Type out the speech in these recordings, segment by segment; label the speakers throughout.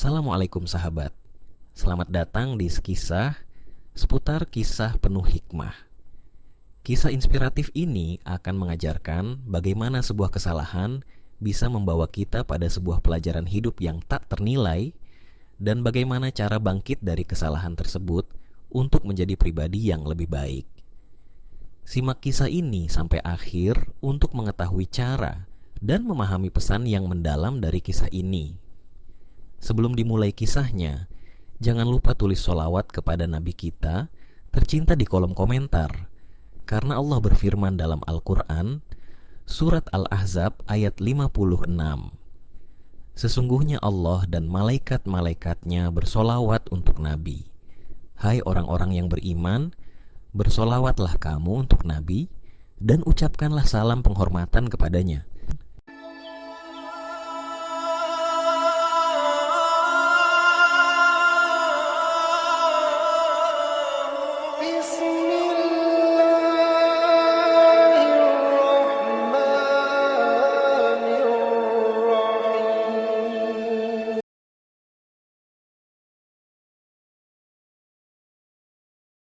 Speaker 1: Assalamualaikum sahabat. Selamat datang di Sekisah seputar kisah penuh hikmah. Kisah inspiratif ini akan mengajarkan bagaimana sebuah kesalahan bisa membawa kita pada sebuah pelajaran hidup yang tak ternilai, dan bagaimana cara bangkit dari kesalahan tersebut untuk menjadi pribadi yang lebih baik. Simak kisah ini sampai akhir untuk mengetahui cara dan memahami pesan yang mendalam dari kisah ini. Sebelum dimulai kisahnya, jangan lupa tulis sholawat kepada Nabi kita tercinta di kolom komentar, karena Allah berfirman dalam Al-Quran, Surat Al-Ahzab ayat 56. Sesungguhnya Allah dan malaikat-malaikatnya bersolawat untuk Nabi. Hai orang-orang yang beriman, bersolawatlah kamu untuk Nabi, dan ucapkanlah salam penghormatan kepadanya.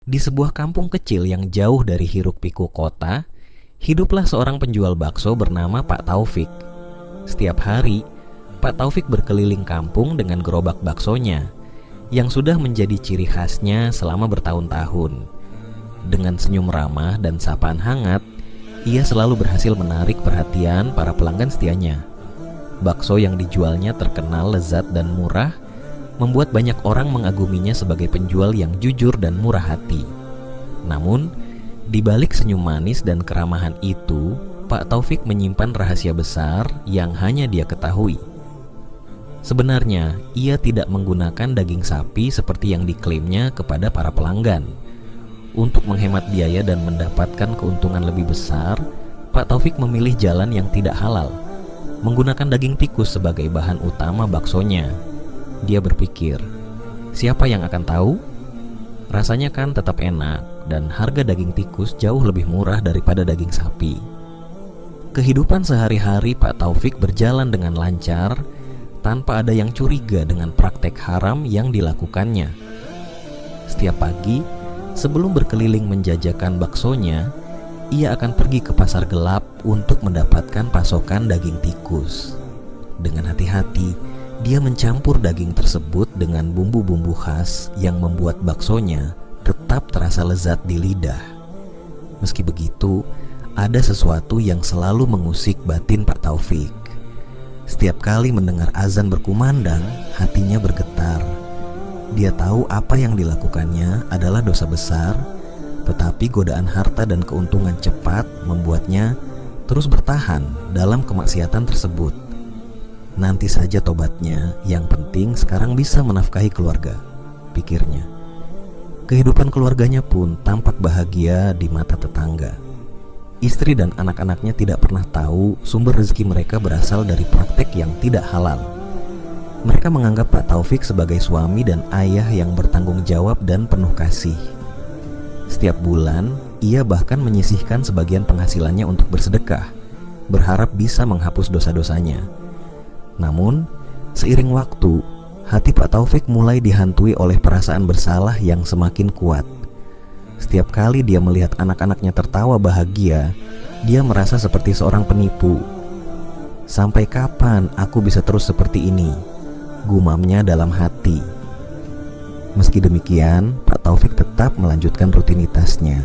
Speaker 1: Di sebuah kampung kecil yang jauh dari hiruk-pikuk kota, hiduplah seorang penjual bakso bernama Pak Taufik. Setiap hari, Pak Taufik berkeliling kampung dengan gerobak baksonya, yang sudah menjadi ciri khasnya selama bertahun-tahun. Dengan senyum ramah dan sapaan hangat, ia selalu berhasil menarik perhatian para pelanggan setianya. Bakso yang dijualnya terkenal lezat dan murah, membuat banyak orang mengaguminya sebagai penjual yang jujur dan murah hati. Namun, di balik senyum manis dan keramahan itu, Pak Taufik menyimpan rahasia besar yang hanya dia ketahui. Sebenarnya, ia tidak menggunakan daging sapi seperti yang diklaimnya kepada para pelanggan. Untuk menghemat biaya dan mendapatkan keuntungan lebih besar, Pak Taufik memilih jalan yang tidak halal, menggunakan daging tikus sebagai bahan utama baksonya. Dia berpikir, siapa yang akan tahu? Rasanya kan tetap enak, dan harga daging tikus jauh lebih murah daripada daging sapi. Kehidupan sehari-hari Pak Taufik berjalan dengan lancar, tanpa ada yang curiga dengan praktek haram yang dilakukannya. Setiap pagi, sebelum berkeliling menjajakan baksonya, ia akan pergi ke pasar gelap untuk mendapatkan pasokan daging tikus. Dengan hati-hati, dia mencampur daging tersebut dengan bumbu-bumbu khas yang membuat baksonya tetap terasa lezat di lidah. Meski begitu, ada sesuatu yang selalu mengusik batin Pak Taufik. Setiap kali mendengar azan berkumandang, hatinya bergetar. Dia tahu apa yang dilakukannya adalah dosa besar, tetapi godaan harta dan keuntungan cepat membuatnya terus bertahan dalam kemaksiatan tersebut. Nanti saja tobatnya, yang penting sekarang bisa menafkahi keluarga, pikirnya. Kehidupan keluarganya pun tampak bahagia di mata tetangga. Istri dan anak-anaknya tidak pernah tahu sumber rezeki mereka berasal dari praktek yang tidak halal. Mereka menganggap Pak Taufik sebagai suami dan ayah yang bertanggung jawab dan penuh kasih. Setiap bulan, ia bahkan menyisihkan sebagian penghasilannya untuk bersedekah, berharap bisa menghapus dosa-dosanya. Namun, seiring waktu, hati Pak Taufik mulai dihantui oleh perasaan bersalah yang semakin kuat. Setiap kali dia melihat anak-anaknya tertawa bahagia, dia merasa seperti seorang penipu. Sampai kapan aku bisa terus seperti ini? Gumamnya dalam hati. Meski demikian, Pak Taufik tetap melanjutkan rutinitasnya,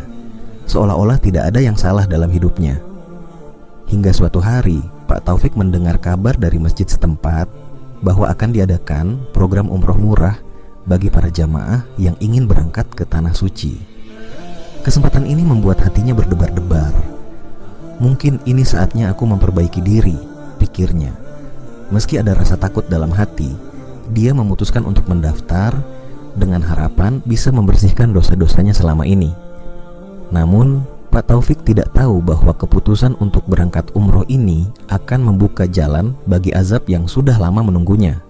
Speaker 1: seolah-olah tidak ada yang salah dalam hidupnya. Hingga suatu hari, Pak Taufik mendengar kabar dari masjid setempat bahwa akan diadakan program umroh murah bagi para jamaah yang ingin berangkat ke Tanah Suci. Kesempatan ini membuat hatinya berdebar-debar. Mungkin ini saatnya aku memperbaiki diri, pikirnya. Meski ada rasa takut dalam hati, dia memutuskan untuk mendaftar dengan harapan bisa membersihkan dosa-dosanya selama ini. Namun, Pak Taufik tidak tahu bahwa keputusan untuk berangkat umroh ini akan membuka jalan bagi azab yang sudah lama menunggunya.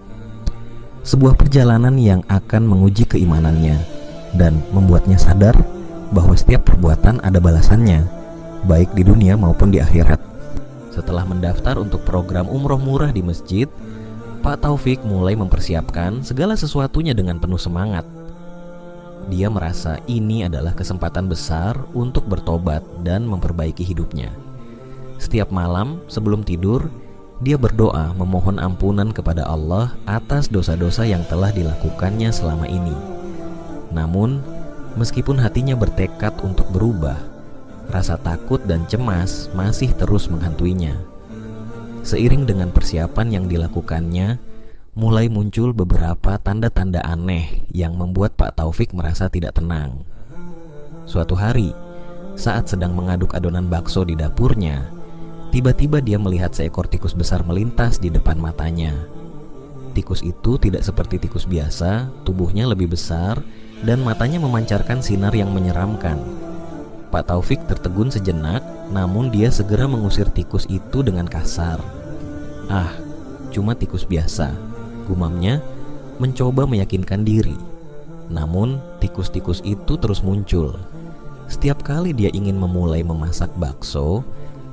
Speaker 1: Sebuah perjalanan yang akan menguji keimanannya dan membuatnya sadar bahwa setiap perbuatan ada balasannya, baik di dunia maupun di akhirat. Setelah mendaftar untuk program umroh murah di masjid, Pak Taufik mulai mempersiapkan segala sesuatunya dengan penuh semangat. Dia merasa ini adalah kesempatan besar untuk bertobat dan memperbaiki hidupnya. Setiap malam sebelum tidur, dia berdoa memohon ampunan kepada Allah atas dosa-dosa yang telah dilakukannya selama ini. Namun, meskipun hatinya bertekad untuk berubah, rasa takut dan cemas masih terus menghantuinya. Seiring dengan persiapan yang dilakukannya, mulai muncul beberapa tanda-tanda aneh yang membuat Pak Taufik merasa tidak tenang. Suatu hari, saat sedang mengaduk adonan bakso di dapurnya, tiba-tiba dia melihat seekor tikus besar melintas di depan matanya. Tikus itu tidak seperti tikus biasa, tubuhnya lebih besar dan matanya memancarkan sinar yang menyeramkan. Pak Taufik tertegun sejenak, namun dia segera mengusir tikus itu dengan kasar. "Ah, cuma tikus biasa," gumamnya, mencoba meyakinkan diri. Namun, tikus-tikus itu terus muncul. Setiap kali dia ingin memulai memasak bakso,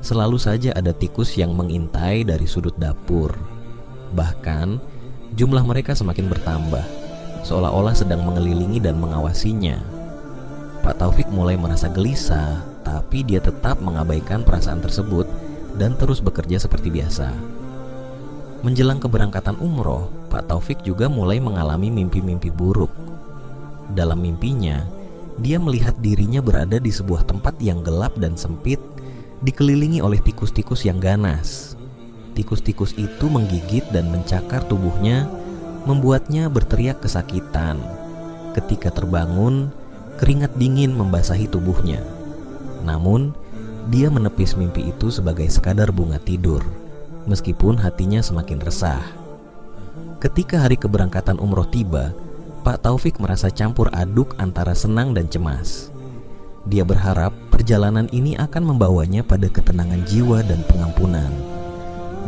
Speaker 1: selalu saja ada tikus yang mengintai dari sudut dapur. Bahkan, jumlah mereka semakin bertambah, seolah-olah sedang mengelilingi dan mengawasinya. Pak Taufik mulai merasa gelisah, tapi dia tetap mengabaikan perasaan tersebut dan terus bekerja seperti biasa. Menjelang keberangkatan umroh, Pak Taufik juga mulai mengalami mimpi-mimpi buruk. Dalam mimpinya, dia melihat dirinya berada di sebuah tempat yang gelap dan sempit, dikelilingi oleh tikus-tikus yang ganas. Tikus-tikus itu menggigit dan mencakar tubuhnya, membuatnya berteriak kesakitan. Ketika terbangun, keringat dingin membasahi tubuhnya. Namun, dia menepis mimpi itu sebagai sekadar bunga tidur, meskipun hatinya semakin resah. Ketika hari keberangkatan umroh tiba, Pak Taufik merasa campur aduk antara senang dan cemas. Dia berharap perjalanan ini akan membawanya pada ketenangan jiwa dan pengampunan.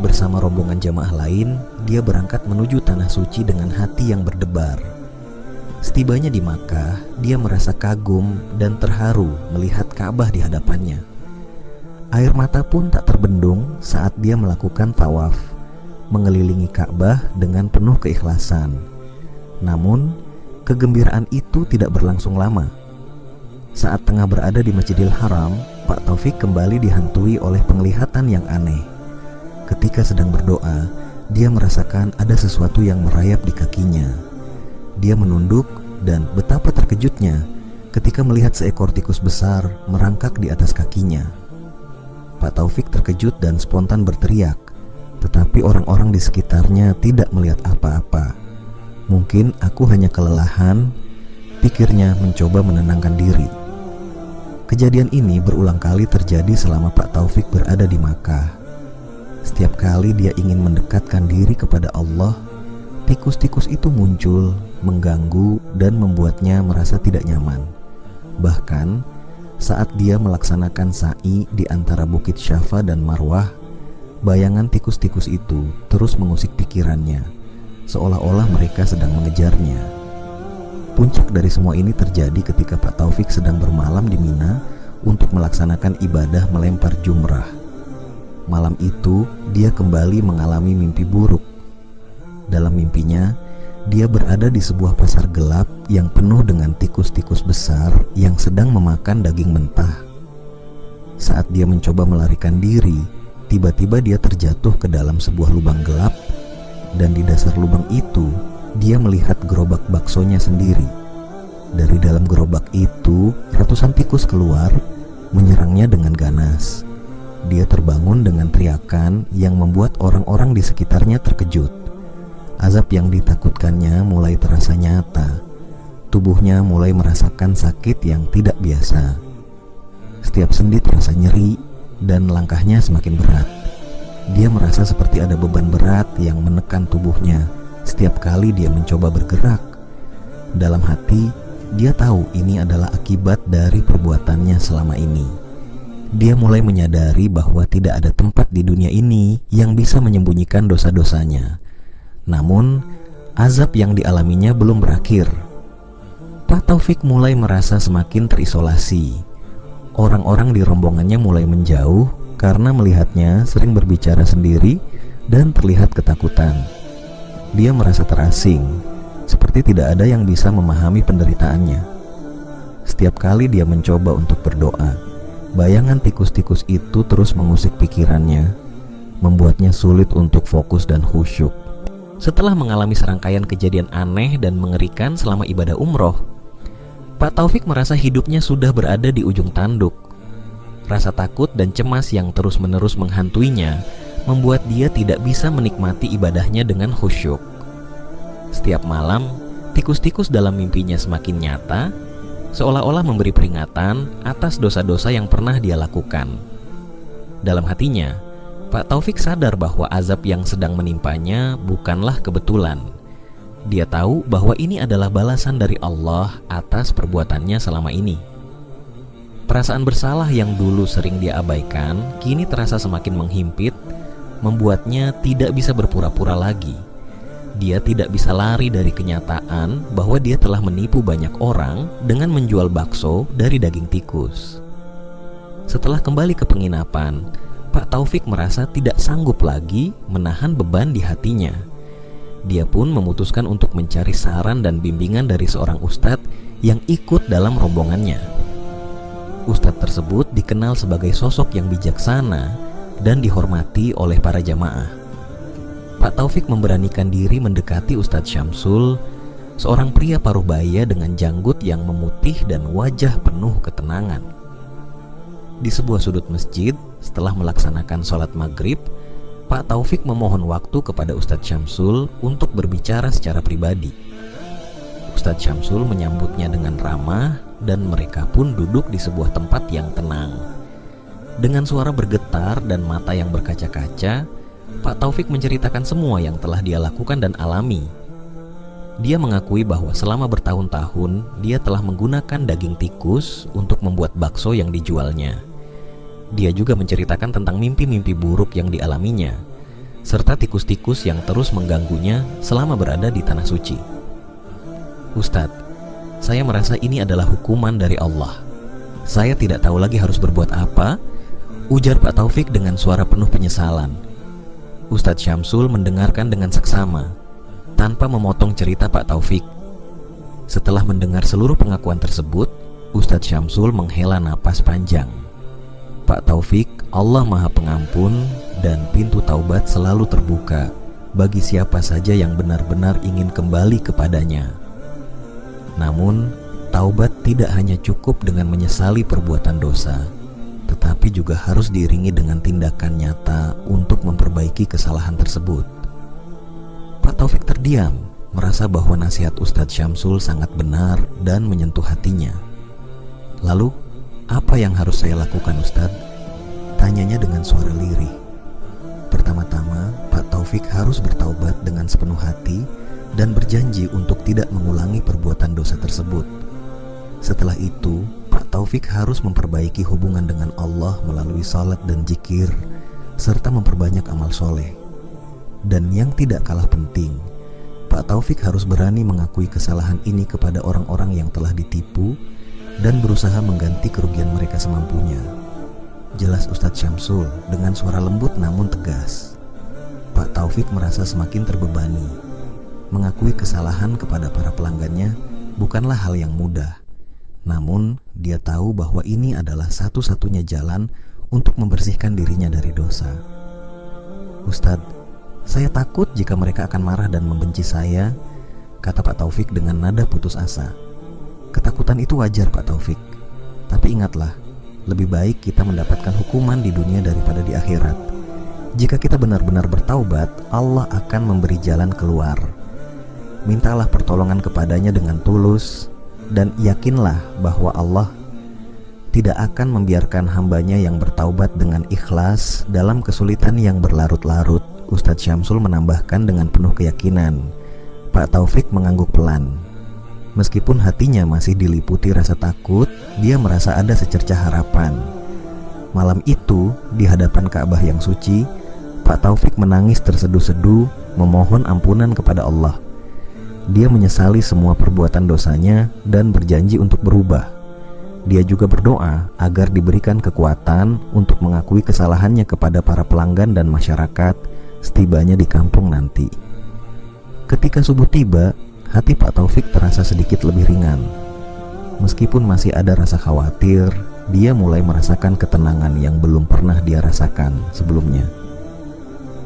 Speaker 1: Bersama rombongan jamaah lain, dia berangkat menuju tanah suci dengan hati yang berdebar. Setibanya di Makkah, dia merasa kagum dan terharu melihat Ka'bah di hadapannya. Air mata pun tak terbendung saat dia melakukan tawaf, mengelilingi Ka'bah dengan penuh keikhlasan. Namun, kegembiraan itu tidak berlangsung lama. Saat tengah berada di Masjidil Haram, Pak Taufik kembali dihantui oleh penglihatan yang aneh. Ketika sedang berdoa, dia merasakan ada sesuatu yang merayap di kakinya. Dia menunduk dan betapa terkejutnya ketika melihat seekor tikus besar merangkak di atas kakinya. Pak Taufik terkejut dan spontan berteriak, tetapi orang-orang di sekitarnya tidak melihat apa-apa. "Mungkin aku hanya kelelahan," pikirnya mencoba menenangkan diri. Kejadian ini berulang kali terjadi selama Pak Taufik berada di Makkah. Setiap kali dia ingin mendekatkan diri kepada Allah, tikus-tikus itu muncul, mengganggu, dan membuatnya merasa tidak nyaman. Bahkan, saat dia melaksanakan sa'i di antara Bukit Syafa dan Marwah, bayangan tikus-tikus itu terus mengusik pikirannya, seolah-olah mereka sedang mengejarnya. Puncak dari semua ini terjadi ketika Pak Taufik sedang bermalam di Mina untuk melaksanakan ibadah melempar jumrah. Malam itu, dia kembali mengalami mimpi buruk. Dalam mimpinya, dia berada di sebuah pasar gelap yang penuh dengan tikus-tikus besar yang sedang memakan daging mentah. Saat dia mencoba melarikan diri, tiba-tiba dia terjatuh ke dalam sebuah lubang gelap, dan di dasar lubang itu, dia melihat gerobak baksonya sendiri. Dari dalam gerobak itu, ratusan tikus keluar, menyerangnya dengan ganas. Dia terbangun dengan teriakan yang membuat orang-orang di sekitarnya terkejut. Azab yang ditakutkannya mulai terasa nyata. Tubuhnya mulai merasakan sakit yang tidak biasa. Setiap sendi terasa nyeri dan langkahnya semakin berat. Dia merasa seperti ada beban berat yang menekan tubuhnya setiap kali dia mencoba bergerak. Dalam hati, dia tahu ini adalah akibat dari perbuatannya selama ini. Dia mulai menyadari bahwa tidak ada tempat di dunia ini yang bisa menyembunyikan dosa-dosanya. Namun, azab yang dialaminya belum berakhir. Pak Taufik mulai merasa semakin terisolasi. Orang-orang di rombongannya mulai menjauh karena melihatnya sering berbicara sendiri dan terlihat ketakutan. Dia merasa terasing, seperti tidak ada yang bisa memahami penderitaannya. Setiap kali dia mencoba untuk berdoa, bayangan tikus-tikus itu terus mengusik pikirannya, membuatnya sulit untuk fokus dan khusyuk. Setelah mengalami serangkaian kejadian aneh dan mengerikan selama ibadah umroh, Pak Taufik merasa hidupnya sudah berada di ujung tanduk. Rasa takut dan cemas yang terus-menerus menghantuinya membuat dia tidak bisa menikmati ibadahnya dengan khusyuk. Setiap malam, tikus-tikus dalam mimpinya semakin nyata, seolah-olah memberi peringatan atas dosa-dosa yang pernah dia lakukan. Dalam hatinya, Pak Taufik sadar bahwa azab yang sedang menimpanya bukanlah kebetulan. Dia tahu bahwa ini adalah balasan dari Allah atas perbuatannya selama ini. Perasaan bersalah yang dulu sering dia abaikan kini terasa semakin menghimpit, membuatnya tidak bisa berpura-pura lagi. Dia tidak bisa lari dari kenyataan bahwa dia telah menipu banyak orang dengan menjual bakso dari daging tikus. Setelah kembali ke penginapan, Pak Taufik merasa tidak sanggup lagi menahan beban di hatinya. Dia pun memutuskan untuk mencari saran dan bimbingan dari seorang ustadz yang ikut dalam rombongannya. Ustadz tersebut dikenal sebagai sosok yang bijaksana dan dihormati oleh para jamaah. Pak Taufik memberanikan diri mendekati Ustadz Syamsul, seorang pria paruh baya dengan janggut yang memutih dan wajah penuh ketenangan. Di sebuah sudut masjid, setelah melaksanakan sholat maghrib, Pak Taufik memohon waktu kepada Ustadz Syamsul untuk berbicara secara pribadi. Ustadz Syamsul menyambutnya dengan ramah dan mereka pun duduk di sebuah tempat yang tenang. Dengan suara bergetar dan mata yang berkaca-kaca, Pak Taufik menceritakan semua yang telah dia lakukan dan alami. Dia mengakui bahwa selama bertahun-tahun dia telah menggunakan daging tikus untuk membuat bakso yang dijualnya. Dia juga menceritakan tentang mimpi-mimpi buruk yang dialaminya, serta tikus-tikus yang terus mengganggunya selama berada di tanah suci. Ustadz, saya merasa ini adalah hukuman dari Allah. Saya tidak tahu lagi harus berbuat apa, ujar Pak Taufik dengan suara penuh penyesalan. Ustadz Syamsul mendengarkan dengan seksama, tanpa memotong cerita Pak Taufik. Setelah mendengar seluruh pengakuan tersebut, Ustadz Syamsul menghela napas panjang. Pak Taufik, Allah Maha Pengampun dan pintu taubat selalu terbuka bagi siapa saja yang benar-benar ingin kembali kepadanya. Namun, taubat tidak hanya cukup dengan menyesali perbuatan dosa, tetapi juga harus diiringi dengan tindakan nyata untuk memperbaiki kesalahan tersebut. Pak Taufik terdiam, merasa bahwa nasihat Ustadz Syamsul sangat benar dan menyentuh hatinya. Lalu, apa yang harus saya lakukan, Ustadz? Tanyanya dengan suara lirih. Pertama-tama, Pak Taufik harus bertaubat dengan sepenuh hati dan berjanji untuk tidak mengulangi perbuatan dosa tersebut. Setelah itu, Pak Taufik harus memperbaiki hubungan dengan Allah melalui salat dan zikir, serta memperbanyak amal soleh. Dan yang tidak kalah penting, Pak Taufik harus berani mengakui kesalahan ini kepada orang-orang yang telah ditipu dan berusaha mengganti kerugian mereka semampunya. Jelas Ustadz Syamsul dengan suara lembut namun tegas. Pak Taufik merasa semakin terbebani. Mengakui kesalahan kepada para pelanggannya bukanlah hal yang mudah. Namun, dia tahu bahwa ini adalah satu-satunya jalan untuk membersihkan dirinya dari dosa. Ustadz, saya takut jika mereka akan marah dan membenci saya, kata Pak Taufik dengan nada putus asa. Ketakutan itu wajar, Pak Taufik. Tapi ingatlah, lebih baik kita mendapatkan hukuman di dunia daripada di akhirat. Jika kita benar-benar bertaubat, Allah akan memberi jalan keluar. Mintalah pertolongan kepadanya dengan tulus, dan yakinlah bahwa Allah tidak akan membiarkan hambanya yang bertaubat dengan ikhlas dalam kesulitan yang berlarut-larut. Ustadz Syamsul menambahkan dengan penuh keyakinan. Pak Taufik mengangguk pelan. Meskipun hatinya masih diliputi rasa takut, dia merasa ada secercah harapan. Malam itu, di hadapan Ka'bah yang suci, Pak Taufik menangis terseduh-seduh, memohon ampunan kepada Allah. Dia menyesali semua perbuatan dosanya dan berjanji untuk berubah. Dia juga berdoa agar diberikan kekuatan untuk mengakui kesalahannya kepada para pelanggan dan masyarakat setibanya di kampung nanti. Ketika subuh tiba, hati Pak Taufik terasa sedikit lebih ringan. Meskipun masih ada rasa khawatir, dia mulai merasakan ketenangan yang belum pernah dia rasakan sebelumnya.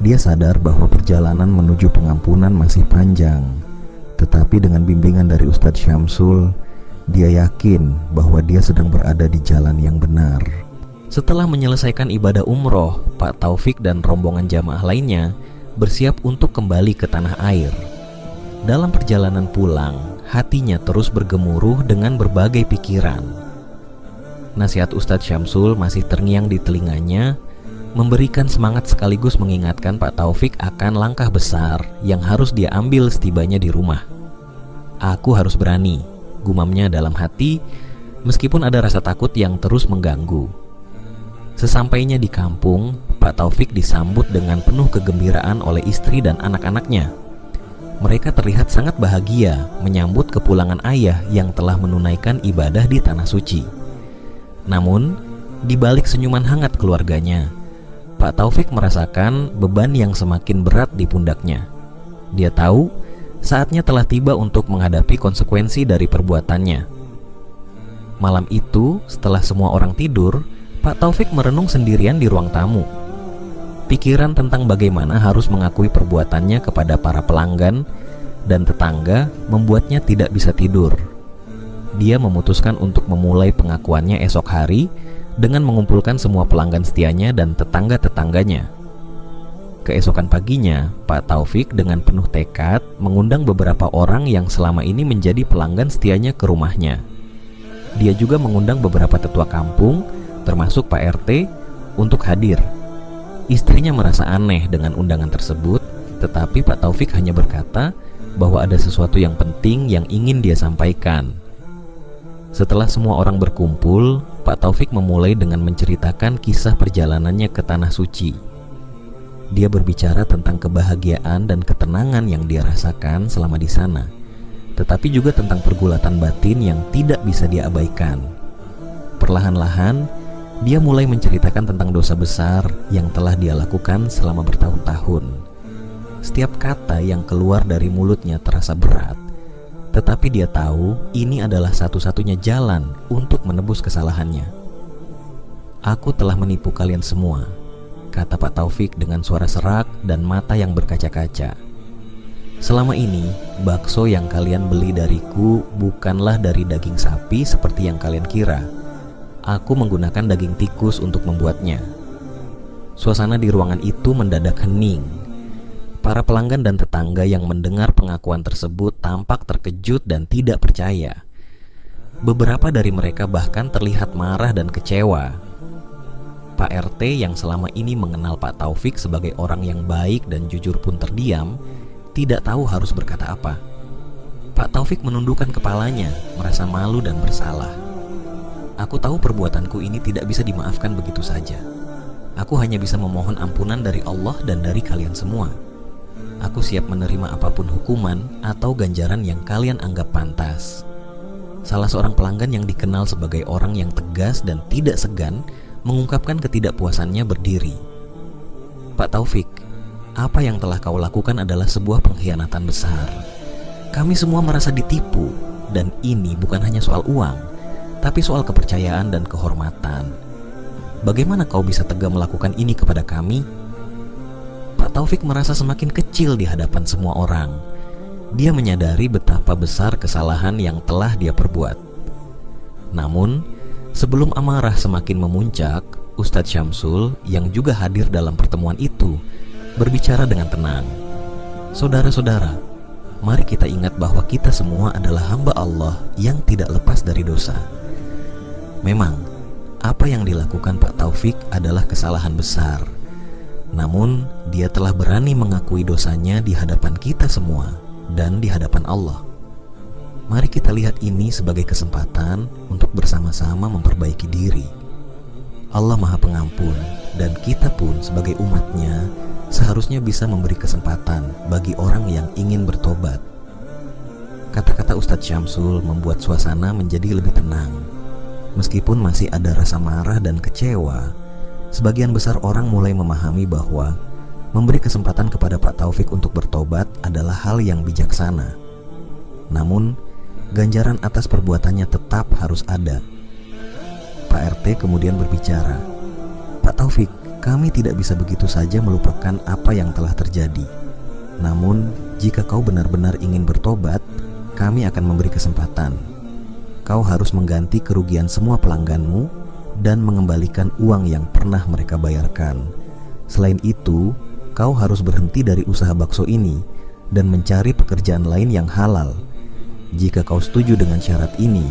Speaker 1: Dia sadar bahwa perjalanan menuju pengampunan masih panjang, tetapi dengan bimbingan dari Ustadz Syamsul, dia yakin bahwa dia sedang berada di jalan yang benar. Setelah menyelesaikan ibadah umroh, Pak Taufik dan rombongan jamaah lainnya bersiap untuk kembali ke tanah air. Dalam perjalanan pulang, hatinya terus bergemuruh dengan berbagai pikiran. Nasihat Ustadz Syamsul masih terngiang di telinganya, memberikan semangat sekaligus mengingatkan Pak Taufik akan langkah besar yang harus dia ambil setibanya di rumah. Aku harus berani, gumamnya dalam hati, meskipun ada rasa takut yang terus mengganggu. Sesampainya di kampung, Pak Taufik disambut dengan penuh kegembiraan oleh istri dan anak-anaknya. Mereka terlihat sangat bahagia menyambut kepulangan ayah yang telah menunaikan ibadah di Tanah Suci. Namun, di balik senyuman hangat keluarganya, Pak Taufik merasakan beban yang semakin berat di pundaknya. Dia tahu saatnya telah tiba untuk menghadapi konsekuensi dari perbuatannya. Malam itu, setelah semua orang tidur, Pak Taufik merenung sendirian di ruang tamu. Pikiran tentang bagaimana harus mengakui perbuatannya kepada para pelanggan dan tetangga membuatnya tidak bisa tidur. Dia memutuskan untuk memulai pengakuannya esok hari dengan mengumpulkan semua pelanggan setianya dan tetangga-tetangganya. Keesokan paginya, Pak Taufik dengan penuh tekad mengundang beberapa orang yang selama ini menjadi pelanggan setianya ke rumahnya. Dia juga mengundang beberapa tetua kampung, termasuk Pak RT, untuk hadir. Istrinya merasa aneh dengan undangan tersebut, tetapi Pak Taufik hanya berkata bahwa ada sesuatu yang penting yang ingin dia sampaikan. Setelah semua orang berkumpul, Pak Taufik memulai dengan menceritakan kisah perjalanannya ke Tanah Suci. Dia berbicara tentang kebahagiaan dan ketenangan yang dia rasakan selama di sana, tetapi juga tentang pergulatan batin yang tidak bisa dia abaikan. Perlahan-lahan, dia mulai menceritakan tentang dosa besar yang telah dia lakukan selama bertahun-tahun. Setiap kata yang keluar dari mulutnya terasa berat, tetapi dia tahu ini adalah satu-satunya jalan untuk menebus kesalahannya. Aku telah menipu kalian semua, kata Pak Taufik dengan suara serak dan mata yang berkaca-kaca. Selama ini, bakso yang kalian beli dariku bukanlah dari daging sapi seperti yang kalian kira. Aku menggunakan daging tikus untuk membuatnya. Suasana di ruangan itu mendadak hening. Para pelanggan dan tetangga yang mendengar pengakuan tersebut tampak terkejut dan tidak percaya. Beberapa dari mereka bahkan terlihat marah dan kecewa. Pak RT yang selama ini mengenal Pak Taufik sebagai orang yang baik dan jujur pun terdiam, tidak tahu harus berkata apa. Pak Taufik menundukkan kepalanya, merasa malu dan bersalah. Aku tahu perbuatanku ini tidak bisa dimaafkan begitu saja. Aku hanya bisa memohon ampunan dari Allah dan dari kalian semua. Aku siap menerima apapun hukuman atau ganjaran yang kalian anggap pantas. Salah seorang pelanggan yang dikenal sebagai orang yang tegas dan tidak segan mengungkapkan ketidakpuasannya berdiri. Pak Taufik, apa yang telah kau lakukan adalah sebuah pengkhianatan besar. Kami semua merasa ditipu, dan ini bukan hanya soal uang, tapi soal kepercayaan dan kehormatan. Bagaimana kau bisa tega melakukan ini kepada kami? Pak Taufik merasa semakin kecil di hadapan semua orang. Dia menyadari betapa besar kesalahan yang telah dia perbuat. Namun, sebelum amarah semakin memuncak, Ustadz Syamsul yang juga hadir dalam pertemuan itu berbicara dengan tenang. Saudara-saudara, mari kita ingat bahwa kita semua adalah hamba Allah yang tidak lepas dari dosa. Memang, apa yang dilakukan Pak Taufik adalah kesalahan besar. Namun, dia telah berani mengakui dosanya di hadapan kita semua dan di hadapan Allah. Mari kita lihat ini sebagai kesempatan untuk bersama-sama memperbaiki diri. Allah Maha Pengampun, dan kita pun sebagai umatnya seharusnya bisa memberi kesempatan bagi orang yang ingin bertobat. Kata-kata Ustadz Syamsul membuat suasana menjadi lebih tenang. Meskipun masih ada rasa marah dan kecewa, sebagian besar orang mulai memahami bahwa Memberi kesempatan kepada Pak Taufik untuk bertobat adalah hal yang bijaksana. Namun, ganjaran atas perbuatannya tetap harus ada. Pak RT kemudian berbicara, "Pak Taufik, kami tidak bisa begitu saja melupakan apa yang telah terjadi. Namun, jika kau benar-benar ingin bertobat, kami akan memberi kesempatan. Kau harus mengganti kerugian semua pelangganmu dan mengembalikan uang yang pernah mereka bayarkan. Selain itu, kau harus berhenti dari usaha bakso ini dan mencari pekerjaan lain yang halal. Jika kau setuju dengan syarat ini,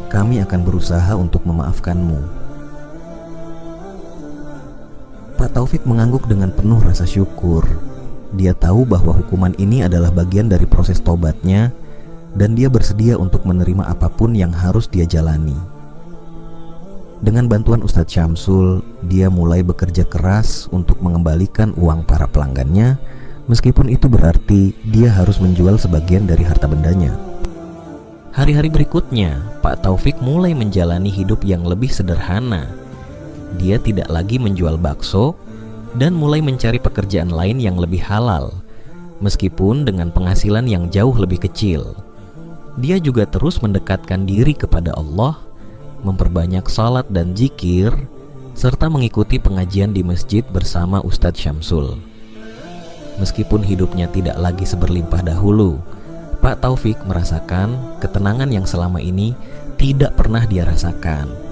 Speaker 1: kami akan berusaha untuk memaafkanmu." Pak Taufik mengangguk dengan penuh rasa syukur. Dia tahu bahwa hukuman ini adalah bagian dari proses tobatnya, dan dia bersedia untuk menerima apapun yang harus dia jalani. Dengan bantuan Ustadz Syamsul, dia mulai bekerja keras untuk mengembalikan uang para pelanggannya, meskipun itu berarti dia harus menjual sebagian dari harta bendanya. Hari-hari berikutnya, Pak Taufik mulai menjalani hidup yang lebih sederhana. Dia tidak lagi menjual bakso dan mulai mencari pekerjaan lain yang lebih halal, meskipun dengan penghasilan yang jauh lebih kecil. Dia juga terus mendekatkan diri kepada Allah, memperbanyak salat dan zikir, serta mengikuti pengajian di masjid bersama Ustadz Syamsul. Meskipun hidupnya tidak lagi seberlimpah dahulu, Pak Taufik merasakan ketenangan yang selama ini tidak pernah dia rasakan.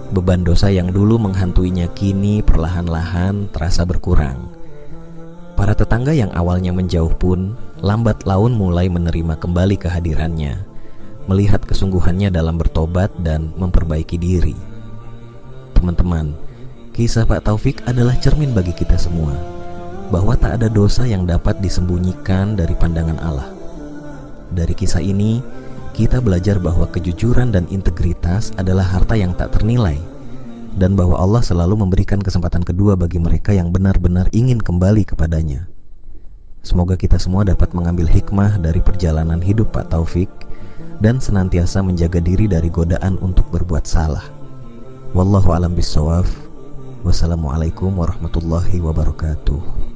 Speaker 1: Beban dosa yang dulu menghantuinya kini perlahan-lahan terasa berkurang. Para tetangga yang awalnya menjauh pun lambat laun mulai menerima kembali kehadirannya, melihat kesungguhannya dalam bertobat dan memperbaiki diri. Teman-teman, kisah Pak Taufik adalah cermin bagi kita semua, bahwa tak ada dosa yang dapat disembunyikan dari pandangan Allah. Dari kisah ini, kita belajar bahwa kejujuran dan integritas adalah harta yang tak ternilai, dan bahwa Allah selalu memberikan kesempatan kedua bagi mereka yang benar-benar ingin kembali kepadanya. Semoga kita semua dapat mengambil hikmah dari perjalanan hidup Pak Taufik dan senantiasa menjaga diri dari godaan untuk berbuat salah. Wallahu a'lam bishawab. Wassalamualaikum warahmatullahi wabarakatuh.